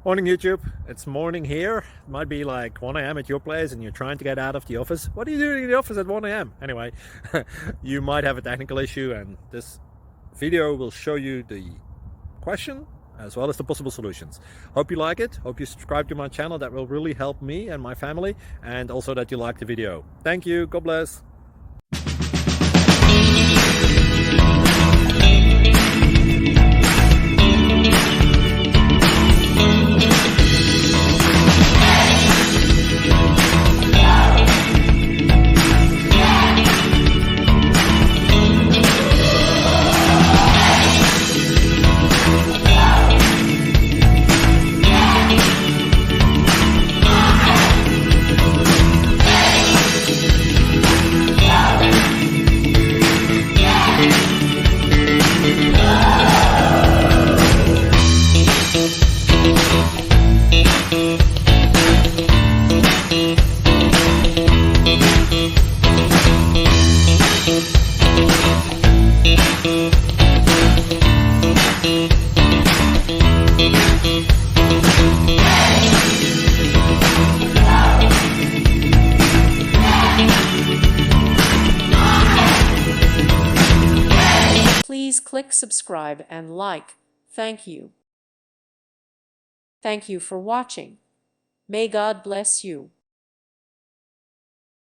Morning YouTube, it's morning here. It might be like 1 a.m. at your place and you're trying to get out of the office. What are you doing in the office at 1 a.m.? Anyway, you might have a technical issue and this video will show you the question as well as the possible solutions. Hope you like it, hope you subscribe to my channel. That will really help me and my family, and also that you like the video. Thank you, God bless. Please click subscribe and like. Thank you. Thank you for watching. May God bless you.